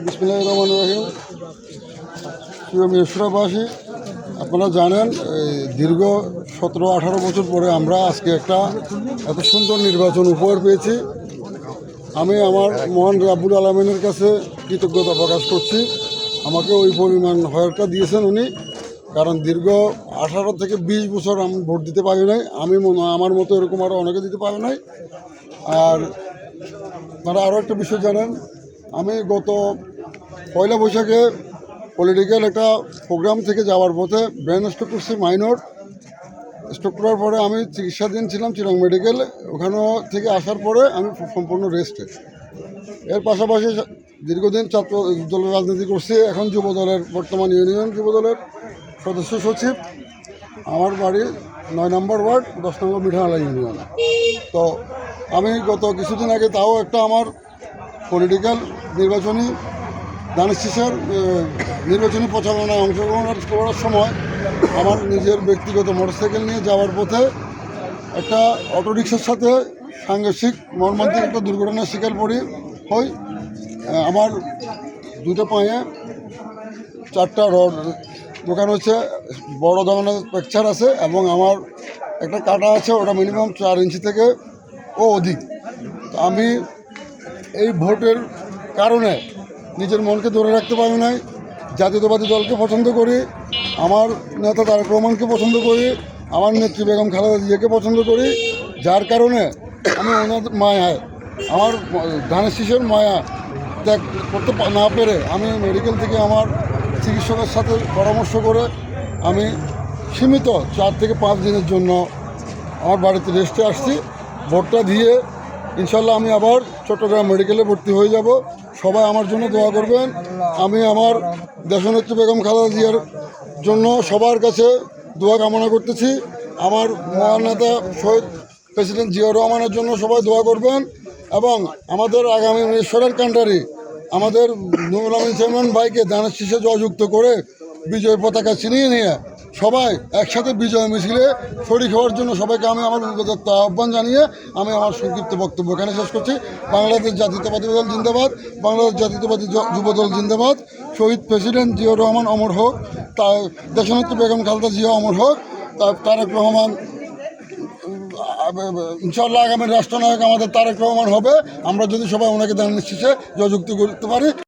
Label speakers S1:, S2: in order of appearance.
S1: বিসমিল্লাহির রহমানির রহিম। প্রিয় মিরসরাবাসী, আপনারা জানেন দীর্ঘ 17-18 বছর পরে আমরা আজকে একটা এত সুন্দর নির্বাচন উপহার পেয়েছি। আমি আমার মহান রাব্বুল আলামিনের কাছে কৃতজ্ঞতা প্রকাশ করছি। আমাকে ওই পরিমাণ হয়টা দিয়েছেন উনি, কারণ দীর্ঘ 18 থেকে 20 বছর আমি ভোট দিতে পারি নাই। আমার মতো এরকম আরও অনেকে দিতে পারি নাই। আর আপনারা আরও একটা বিষয় জানেন, আমি গত পয়লা বৈশাখে পলিটিক্যাল একটা প্রোগ্রাম থেকে যাওয়ার পথে ব্রেন স্ট্রোক করছি, মাইনর স্ট্রোক করার পরে আমি চিকিৎসাধীন ছিলাম চিরাং মেডিকেল। ওখানে থেকে আসার পরে আমি সম্পূর্ণ রেস্টে। এর পাশাপাশি দীর্ঘদিন ছাত্র দলের রাজনীতি করছি। এখন যুবদলের বর্তমান ইউনিয়ন যুবদলের সদস্য সচিব। আমার বাড়ি 9 নম্বর ওয়ার্ড, 10 নম্বর মিঠানালা ইউনিয়ন। তো আমি গত কিছুদিন আগে তাও একটা আমার পলিটিক্যাল নির্বাচনী ধানের শীষের নির্বাচনী প্রচারণায় অংশগ্রহণ করার সময় আমার নিজের ব্যক্তিগত মোটরসাইকেল নিয়ে যাওয়ার পথে একটা অটোরিকশার সাথে সাংঘর্ষিক মর্মান্তিক একটা দুর্ঘটনার শিকার হই। আমার দুটো পায়ে 4টা রড দোকান হচ্ছে, বড় ধরনের ফ্র্যাকচার আছে এবং আমার একটা কাটা আছে, ওটা মিনিমাম 4 ইঞ্চি থেকে অধিক। তো আমি এই ভোটের কারণে নিজের মনকে ধরে রাখতে পারি নাই। জাতীয়তাবাদী দলকে পছন্দ করি, আমার নেতা তারেক রহমানকে পছন্দ করি, আমার নেত্রী বেগম খালেদা জিয়াকে পছন্দ করি, যার কারণে আমি ওনাদের মায়ায়, আমার ধানের শীষের মায়া ত্যাগ করতে না পেরে আমি মেডিকেল থেকে আমার চিকিৎসকের সাথে পরামর্শ করে আমি সীমিত 4 থেকে 5 দিনের জন্য আমার বাড়িতে রেস্টে আসছি। ভোটটা দিয়ে ইনশাল্লাহ আমি আবার চট্টগ্রাম মেডিকেলে ভর্তি হয়ে যাব। সবাই আমার জন্য দোয়া করবেন। আমি আমার দেশনেত্রী বেগম খালেদা জিয়ার জন্য সবার কাছে দোয়া কামনা করতেছি। আমার মহান নেতা শহীদ প্রেসিডেন্ট জিয়া রহমানের জন্য সবাই দোয়া করবেন। এবং আমাদের আগামী মিরসরার কান্ডারি আমাদের নুরুল আমিন চেয়ারম্যান ভাইকে ধানের শীষে জয়যুক্ত করে বিজয় পতাকা ছিনিয়ে নিয়ে সবাই একসাথে বিজয় মিছিলে শরিক হওয়ার জন্য সবাইকে আমি আমার উদ্যোক্তা আহ্বান জানিয়ে আমি আমার সংক্ষিপ্ত বক্তব্য এখানে শেষ করছি। বাংলাদেশ জাতীয়তাবাদী দল জিন্দাবাদ, বাংলাদেশ জাতীয়তাবাদী যুবদল জিন্দাবাদ। শহীদ প্রেসিডেন্ট জিয়াউর রহমান অমর হোক, দেশনেত্রী বেগম খালেদা জিয়া অমর হোক, তারেক রহমান ইনশাআল্লাহ আগামী রাষ্ট্রনায়ক আমাদের তারেক রহমান হবে, আমরা যদি সবাই ওনাকে ধানের শীষে জয়যুক্ত করতে পারি।